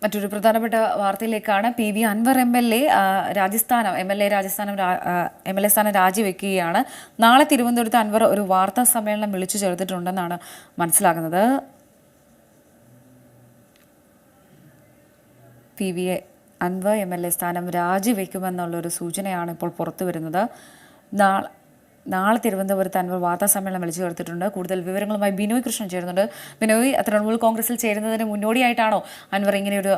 മറ്റൊരു പ്രധാനപ്പെട്ട വാർത്തയിലേക്കാണ്. P V Anvar M L A സ്ഥാനം രാജിവെക്കുകയാണ്. നാളെ തിരുവനന്തപുരത്ത് അൻവർ ഒരു വാർത്താ സമ്മേളനം വിളിച്ചു ചേർത്തിട്ടുണ്ടെന്നാണ് മനസ്സിലാകുന്നത്. P V Anvar M L A സ്ഥാനം രാജിവെക്കുമെന്നുള്ളൊരു സൂചനയാണ് ഇപ്പോൾ പുറത്തു വരുന്നത്. നാളെ തിരുവനന്തപുരത്ത് അൻവർ വാർത്താ സമ്മേളനം വിളിച്ചു ചേർത്തിട്ടുണ്ട്. കൂടുതൽ വിവരങ്ങളുമായി ബിനോയ് കൃഷ്ണൻ ചേരുന്നുണ്ട്. ബിനോയ്, തൃണമൂൽ കോൺഗ്രസിൽ ചേരുന്നതിന് മുന്നോടിയായിട്ടാണോ അൻവർ ഇങ്ങനെയൊരു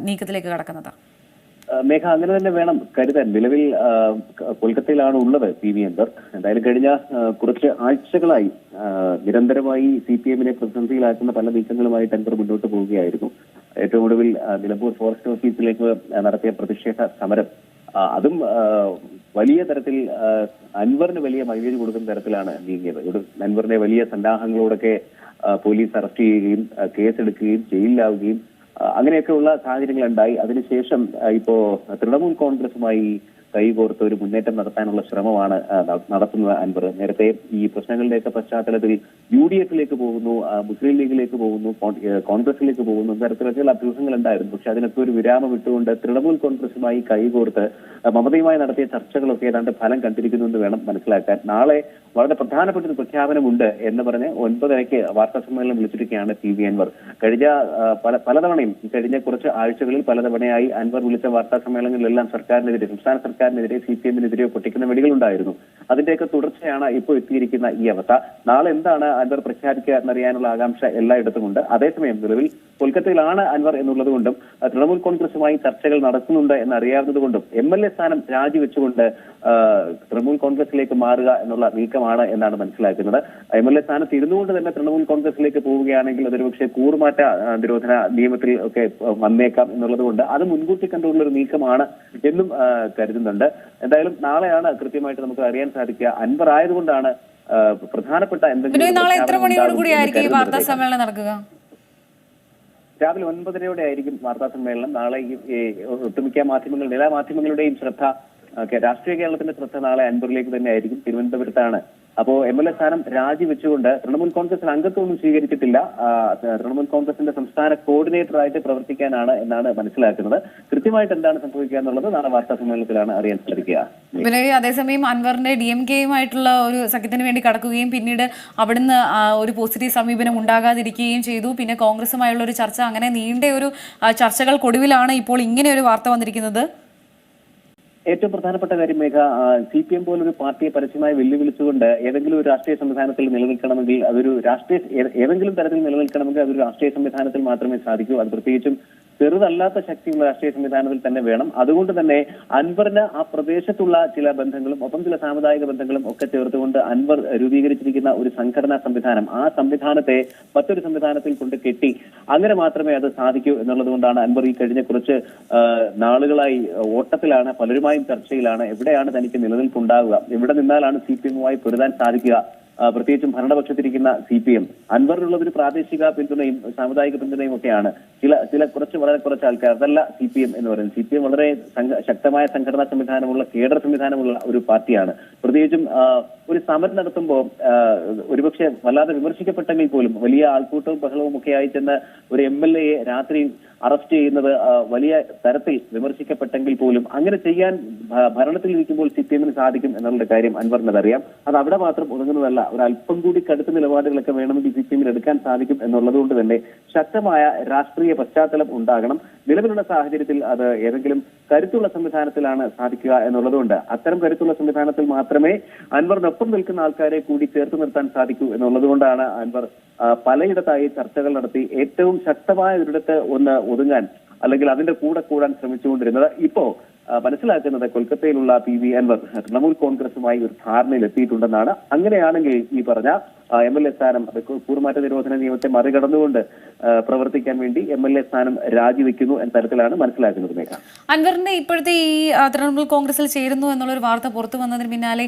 നീക്കത്തിലേക്ക് കടക്കുന്നത്? മേഘ, അങ്ങനെ തന്നെ വേണം കരുതാൻ. നിലവിൽ കൊൽക്കത്തയിലാണ് ഉള്ളത് പി വി അൻവർ. എന്തായാലും കഴിഞ്ഞ കുറച്ച് ആഴ്ചകളായി നിരന്തരമായി CPM-നെ പ്രതിസന്ധിയിലാക്കുന്ന പല നീക്കങ്ങളുമായിട്ട് അൻവർ മുന്നോട്ട് പോവുകയായിരുന്നു. ഏറ്റവും ഒടുവിൽ നിലമ്പൂർ ഫോറസ്റ്റ് ഓഫീസിലേക്ക് നടത്തിയ പ്രതിഷേധ സമരം, അതും വലിയ തരത്തിൽ അൻവറിന് വലിയ മൈലേജ് കൊടുക്കുന്ന തരത്തിലാണ് നീങ്ങിയത്. അൻവറിനെ വലിയ സന്നാഹങ്ങളോടൊക്കെ പോലീസ് അറസ്റ്റ് ചെയ്യുകയും കേസെടുക്കുകയും ജയിലിലാവുകയും അങ്ങനെയൊക്കെയുള്ള സാഹചര്യങ്ങൾ ഉണ്ടായി. അതിനുശേഷം ഇപ്പോ തൃണമൂൽ കോൺഗ്രസുമായി കൈകോർത്ത് ഒരു മുന്നേറ്റം നടത്താനുള്ള ശ്രമമാണ് നടത്തുന്നത് അൻവർ. നേരത്തെ ഈ പ്രശ്നങ്ങളുടെയൊക്കെ പശ്ചാത്തലത്തിൽ UDF-ലേക്ക് പോകുന്നു, മുസ്ലിം ലീഗിലേക്ക് പോകുന്നു, കോൺഗ്രസിലേക്ക് പോകുന്നു, തരത്തിലൊക്കെയുള്ള അഭ്യൂഹങ്ങൾ ഉണ്ടായിരുന്നു. പക്ഷെ അതിനൊക്കെ ഒരു വിരാമം ഇട്ടുകൊണ്ട് തൃണമൂൽ കോൺഗ്രസുമായി കൈകോർത്ത് മമതയുമായി നടത്തിയ ചർച്ചകളൊക്കെ ഏതാണ്ട് ഫലം കണ്ടിരിക്കുന്നു എന്ന് വേണം മനസ്സിലാക്കാൻ. നാളെ വളരെ പ്രധാനപ്പെട്ട ഒരു പ്രഖ്യാപനമുണ്ട് എന്ന് പറഞ്ഞ് 9:30-ക്ക് വാർത്താ സമ്മേളനം വിളിച്ചിരിക്കുകയാണ് പി വി അൻവർ. പലതവണയും കഴിഞ്ഞ കുറച്ച് ആഴ്ചകളിൽ പലതവണയായി അൻവർ വിളിച്ച വാർത്താ സമ്മേളനങ്ങളിലെല്ലാം സർക്കാരിനെതിരെ, സംസ്ഥാന സർക്കാരിനെതിരെ, CPM-നെതിരെയോ പൊട്ടിക്കുന്ന വെടികളുണ്ടായിരുന്നു. അതിന്റെയൊക്കെ തുടർച്ചയാണ് ഇപ്പോൾ എത്തിയിരിക്കുന്ന ഈ അവസ്ഥ. നാളെ എന്താണ് അൻവർ പ്രഖ്യാപിക്കുക എന്നറിയാനുള്ള ആകാംക്ഷ എല്ലായിടത്തുമുണ്ട്. അതേസമയം നിലവിൽ കൊൽക്കത്തയിലാണ് അൻവർ എന്നുള്ളത് കൊണ്ടും തൃണമൂൽ കോൺഗ്രസുമായി ചർച്ചകൾ നടക്കുന്നുണ്ട് എന്നറിയാവുന്നത് കൊണ്ടും MLA സ്ഥാനം രാജിവെച്ചുകൊണ്ട് തൃണമൂൽ കോൺഗ്രസിലേക്ക് മാറുക എന്നുള്ള നീക്കമാണ് എന്നാണ് മനസ്സിലാക്കുന്നത്. MLA സ്ഥാനത്ത് ഇരുന്നുകൊണ്ട് തന്നെ തൃണമൂൽ കോൺഗ്രസിലേക്ക് പോവുകയാണെങ്കിൽ അതൊരു പക്ഷേ കൂറുമാറ്റ നിരോധന നിയമത്തിൽ ഒക്കെ വന്നേക്കാം എന്നുള്ളത് കൊണ്ട് അത് മുൻകൂട്ടി കണ്ടുള്ള ഒരു നീക്കമാണ് എന്നും കരുതുന്നുണ്ട്. എന്തായാലും നാളെയാണ് കൃത്യമായിട്ട് നമുക്ക് അറിയാൻ സാധിക്കുക. അൻവർ ആയതുകൊണ്ടാണ് പ്രധാനപ്പെട്ട എന്തെങ്കിലും രാവിലെ 9:30 ആയിരിക്കും വാർത്താ സമ്മേളനം. നാളെ ഒട്ടുമിക്ക മാധ്യമങ്ങൾ, എല്ലാ മാധ്യമങ്ങളുടെയും ശ്രദ്ധ, രാഷ്ട്രീയ കേരളത്തിന്റെ ശ്രദ്ധ നാളെ അൻവറിലേക്ക് തന്നെ ആയിരിക്കും. തിരുവനന്തപുരത്താണ്. അപ്പോ MLA സ്ഥാനം രാജിവെച്ചുകൊണ്ട് തൃണമൂൽ കോൺഗ്രസിൽ അംഗത്വമൊന്നും സ്വീകരിച്ചിട്ടില്ല. തൃണമൂൽ കോൺഗ്രസിന്റെ സംസ്ഥാന കോർഡിനേറ്ററായിട്ട് പ്രവർത്തിക്കാനാണ് എന്നാണ് മനസ്സിലാക്കുന്നത്. കൃത്യമായിട്ട് എന്താണ് സംഭവിക്കുക എന്നുള്ളത് നാളെ വാർത്താ സമ്മേളനത്തിലാണ് അറിയാൻ സാധിക്കുക. അതേസമയം അൻവറിന്റെ DMK-യുമായിട്ടുള്ള ഒരു സഖ്യത്തിന് വേണ്ടി കടക്കുകയും പിന്നീട് അവിടുന്ന് ഒരു പോസിറ്റീവ് സമീപനം ഉണ്ടാകാതിരിക്കുകയും ചെയ്തു. പിന്നെ കോൺഗ്രസുമായുള്ള ഒരു ചർച്ച, അങ്ങനെ നീണ്ട ഒരു ചർച്ചകൾക്കൊടുവിലാണ് ഇപ്പോൾ ഇങ്ങനെ ഒരു വാർത്ത വന്നിരിക്കുന്നത്. ഏറ്റവും പ്രധാനപ്പെട്ട കാര്യം മേഘ, CPM പോലൊരു പാർട്ടിയെ പരസ്യമായി വെല്ലുവിളിച്ചുകൊണ്ട് ഏതെങ്കിലും ഒരു രാഷ്ട്രീയ സംവിധാനത്തിൽ നിലനിൽക്കണമെങ്കിൽ ഏതെങ്കിലും തരത്തിൽ നിലനിൽക്കണമെങ്കിൽ അതൊരു രാഷ്ട്രീയ സംവിധാനത്തിൽ മാത്രമേ സാധിക്കൂ. അത് പ്രത്യേകിച്ചും ചെറുതല്ലാത്ത ശക്തിയുള്ള രാഷ്ട്രീയ സംവിധാനത്തിൽ തന്നെ വേണം. അതുകൊണ്ട് തന്നെ അൻവറിന് ആ പ്രദേശത്തുള്ള ചില ബന്ധങ്ങളും ഒപ്പം ചില സാമുദായിക ബന്ധങ്ങളും ഒക്കെ ചേർത്തുകൊണ്ട് അൻവർ രൂപീകരിച്ചിരിക്കുന്ന ഒരു സംഘടനാ സംവിധാനം, ആ സംവിധാനത്തെ മറ്റൊരു സംവിധാനത്തിൽ കൊണ്ട് കെട്ടി അങ്ങനെ മാത്രമേ അത് സാധിക്കൂ എന്നുള്ളത് കൊണ്ടാണ് അൻവർ ഈ കഴിഞ്ഞ കുറച്ച് നാളുകളായി ഓട്ടത്തിലാണ്, പലരുമായും ചർച്ചയിലാണ്. എവിടെയാണ് തനിക്ക് നിലനിൽപ്പുണ്ടാവുക, എവിടെ നിന്നാലാണ് CPM-മായി പൊരുതാൻ സാധിക്കുക, പ്രത്യേകിച്ചും ഭരണപക്ഷത്തിരിക്കുന്ന CPM. അൻവറിനുള്ളത് ഒരു പ്രാദേശിക പിന്തുണയും സാമുദായിക പിന്തുണയും ഒക്കെയാണ്. വളരെ കുറച്ച് ആൾക്കാർ, അതല്ല CPM എന്ന് പറയുന്നത്. CPM വളരെ ശക്തമായ സംഘടനാ സംവിധാനമുള്ള, കേഡർ സംവിധാനമുള്ള ഒരു പാർട്ടിയാണ്. പ്രത്യേകിച്ചും ഒരു സമരം നടത്തുമ്പോൾ ഒരുപക്ഷെ വല്ലാതെ വിമർശിക്കപ്പെട്ടെങ്കിൽ പോലും, വലിയ ആൾക്കൂട്ടവും ബഹളവും ഒക്കെ ആയി ചെന്ന് ഒരു MLA-യെ രാത്രി അറസ്റ്റ് ചെയ്യുന്നത് വലിയ തരത്തിൽ വിമർശിക്കപ്പെട്ടെങ്കിൽ പോലും അങ്ങനെ ചെയ്യാൻ ഭരണത്തിലിരിക്കുമ്പോൾ CPM-ന് സാധിക്കും എന്നുള്ള കാര്യം അൻവറിനതറിയാം. അത് അവിടെ മാത്രം ഒതുങ്ങുന്നതല്ല, ഒരു അല്പം കൂടി കടുത്ത നിലപാടുകളൊക്കെ വേണമെങ്കിൽ CPM-ന് എടുക്കാൻ സാധിക്കും എന്നുള്ളത് കൊണ്ട് തന്നെ ശക്തമായ രാഷ്ട്രീയ പശ്ചാത്തലം ഉണ്ടാകണം. നിലവിലുള്ള സാഹചര്യത്തിൽ അത് ഏതെങ്കിലും കരുത്തുള്ള സംവിധാനത്തിലാണ് സാധിക്കുക എന്നുള്ളതുകൊണ്ട് അത്തരം കരുത്തുള്ള സംവിധാനത്തിൽ മാത്രമേ അൻവറിനൊപ്പം നിൽക്കുന്ന ആൾക്കാരെ കൂടി ചേർത്ത് നിർത്താൻ സാധിക്കൂ എന്നുള്ളത് കൊണ്ടാണ് അൻവർ പലയിടത്തായി ചർച്ചകൾ നടത്തി ഏറ്റവും ശക്തമായ ഒരിടത്ത് ഒന്ന് ഒതുങ്ങാൻ, അല്ലെങ്കിൽ അതിന്റെ കൂടെ കൂടാൻ ശ്രമിച്ചുകൊണ്ടിരുന്നത്. ഇപ്പോ മനസ്സിലാക്കുന്നത് കൊൽക്കത്തയിലുള്ള പി വി അൻവർ തൃണമൂൽ കോൺഗ്രസുമായി ഒരു ധാരണയിൽ എത്തിയിട്ടുണ്ടെന്നാണ്. അങ്ങനെയാണെങ്കിൽ ഈ പറഞ്ഞ MLA സ്ഥാനം, കൂറുമാറ്റ നിരോധന നിയമത്തെ മറികടന്നുകൊണ്ട് പ്രവർത്തിക്കാൻ വേണ്ടി MLA സ്ഥാനം രാജിവെക്കുന്നു എന്ന തരത്തിലാണ് മനസ്സിലാക്കുന്നത്. മേഘ, അൻവറിന്റെ ഇപ്പോഴത്തെ ഈ തൃണമൂൽ കോൺഗ്രസിൽ ചേരുന്നു എന്നുള്ളൊരു വാർത്ത പുറത്തു വന്നതിന് പിന്നാലെ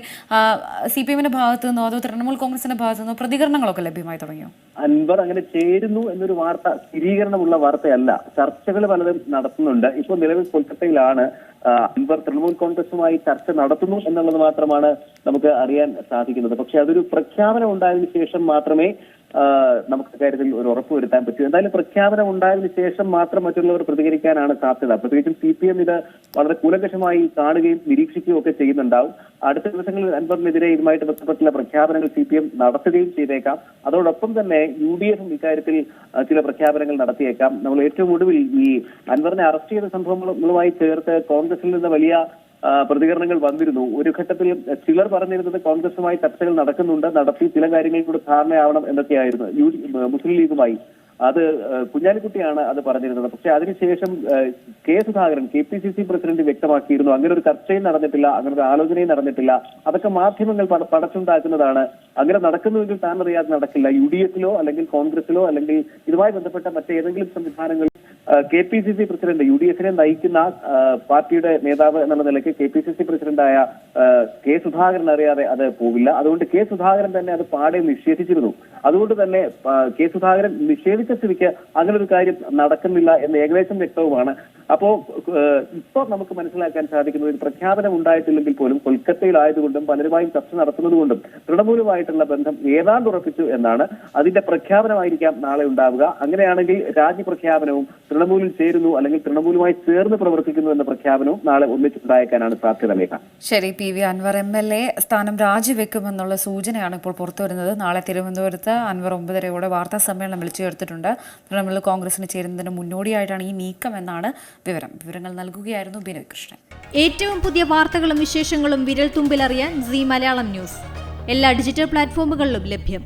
CPM-ന്റെ ഭാഗത്തു നിന്നോ അതോ തൃണമൂൽ കോൺഗ്രസിന്റെ ഭാഗത്തു നിന്നോ പ്രതികരണങ്ങളൊക്കെ ലഭ്യമായി തുടങ്ങിയോ? അൻവർ അങ്ങനെ ചേരുന്നു എന്നൊരു വാർത്ത സ്ഥിരീകരണമുള്ള വാർത്തയല്ല. ചർച്ചകൾ പലതും നടത്തുന്നുണ്ട്. ഇപ്പോൾ നിലവിൽ കൊൽക്കത്തയിലാണ്. അൻവർ തൃണമൂൽ കോൺഗ്രസുമായി ചർച്ച നടത്തുന്നു എന്നുള്ളത് മാത്രമാണ് നമുക്ക് അറിയാൻ സാധിക്കുന്നത്. പക്ഷെ അതൊരു പ്രഖ്യാപനം ഉണ്ടായതിനു ശേഷം മാത്രമേ നമുക്ക് ഇക്കാര്യത്തിൽ ഒരു ഉറപ്പ് വരുത്താൻ പറ്റും. എന്തായാലും പ്രഖ്യാപനം ഉണ്ടായതിനു ശേഷം മാത്രം മറ്റുള്ളവർ പ്രതികരിക്കാനാണ് സാധ്യത. പ്രത്യേകിച്ചും CPM ഇത് വളരെ കൂലങ്കഷമായി കാണുകയും നിരീക്ഷിക്കുകയും ഒക്കെ ചെയ്യുന്നുണ്ടാവും. അടുത്ത ദിവസങ്ങളിൽ അൻവറിനെതിരെ ഇതുമായിട്ട് ബന്ധപ്പെട്ടുള്ള പ്രഖ്യാപനങ്ങൾ CPM നടത്തുകയും ചെയ്തേക്കാം. അതോടൊപ്പം തന്നെ UDF ഇക്കാര്യത്തിൽ ചില പ്രഖ്യാപനങ്ങൾ നടത്തിയേക്കാം. നമ്മൾ ഏറ്റവും ഒടുവിൽ ഈ അൻവറിനെ അറസ്റ്റ് ചെയ്ത സംഭവങ്ങളുമായി ചേർത്ത് കോൺഗ്രസിൽ നിന്ന് വലിയ പ്രതികരണങ്ങൾ വന്നിരുന്നു. ഒരു ഘട്ടത്തിൽ ചിലർ പറഞ്ഞിരുന്നത് കോൺഗ്രസുമായി ചർച്ചകൾ നടത്തി ചില കാര്യങ്ങളിൽ കൂടെ ധാരണയാവണം എന്നൊക്കെയായിരുന്നു. മുസ്ലിം ലീഗുമായി അത് കുഞ്ഞാലിക്കുട്ടിയാണ് അത് പറഞ്ഞിരുന്നത്. പക്ഷെ അതിനുശേഷം കെ സുധാകരൻ KPCC പ്രസിഡന്റ് വ്യക്തമാക്കിയിരുന്നു അങ്ങനെ ഒരു ചർച്ചയും നടന്നിട്ടില്ല, അങ്ങനെ ഒരു ആലോചനയും നടന്നിട്ടില്ല. അതൊക്കെ മാധ്യമങ്ങൾ പടച്ചുണ്ടാക്കുന്നതാണ്. അങ്ങനെ നടക്കുന്നുവെങ്കിൽ താൻ അറിയാതെ നടക്കില്ല. UDF-ലോ അല്ലെങ്കിൽ കോൺഗ്രസിലോ അല്ലെങ്കിൽ ഇതുമായി ബന്ധപ്പെട്ട മറ്റേതെങ്കിലും സംവിധാനങ്ങളിൽ KPCC പ്രസിഡന്റ് UDF-നെ നയിക്കുന്ന പാർട്ടിയുടെ നേതാവ് എന്നുള്ള നിലയ്ക്ക് KPCC പ്രസിഡന്റായ കെ സുധാകരൻ അറിയാതെ അത് പോവില്ല. അതുകൊണ്ട് കെ സുധാകരൻ തന്നെ അത് പാടെ നിഷേധിച്ചിരുന്നു. അതുകൊണ്ട് തന്നെ കെ സുധാകരൻ നിഷേധിച്ച സ്ഥിതിക്ക് അങ്ങനെ ഒരു കാര്യം നടക്കുന്നില്ല എന്ന് ഏകദേശം വ്യക്തവുമാണ്. അപ്പോ ഇപ്പൊ നമുക്ക് മനസ്സിലാക്കാൻ സാധിക്കുന്നത് ഒരു പ്രഖ്യാപനം ഉണ്ടായിട്ടില്ലെങ്കിൽ പോലും കൊൽക്കത്തയിലായതുകൊണ്ടും പലരുമായും ചർച്ച നടത്തുന്നതുകൊണ്ടും തൃണമൂലുമായിട്ടുള്ള ബന്ധം ഏതാണ്ട് ഉറപ്പിച്ചു എന്നാണ്. അതിന്റെ പ്രഖ്യാപനമായിരിക്കാം നാളെ ഉണ്ടാവുക. അങ്ങനെയാണെങ്കിൽ രാജ്യപ്രഖ്യാപനവും തൃണമൂലിൽ ചേരുന്നു അല്ലെങ്കിൽ തൃണമൂലുമായി ചേർന്ന് പ്രവർത്തിക്കുന്നു എന്ന പ്രഖ്യാപനവും നാളെ ഒന്നിച്ചുണ്ടായേക്കാനാണ് സാധ്യത. മേഘ. ശരി, PV അൻവർ MLA സ്ഥാനം രാജിവെക്കുമെന്നുള്ള സൂചനയാണ് ഇപ്പോൾ പുറത്തുവരുന്നത്. നാളെ തിരുവനന്തപുരത്ത് അൻവർ 9:30 വാർത്താ സമ്മേളനം വിളിച്ചു ചേർത്തിട്ടുണ്ട്. തൃണമൂൽ കോൺഗ്രസിന് ചേരുന്നതിന് മുന്നോടിയായിട്ടാണ് ഈ നീക്കം എന്നാണ് വിവരങ്ങൾ നൽകുകയായിരുന്നു ബിനോയ് കൃഷ്ണൻ. ഏറ്റവും പുതിയ വാർത്തകളും വിശേഷങ്ങളും വിരൽ തുമ്പിലറിയാൻ Zee മലയാളം ന്യൂസ് എല്ലാ ഡിജിറ്റൽ പ്ലാറ്റ്ഫോമുകളിലും ലഭ്യം.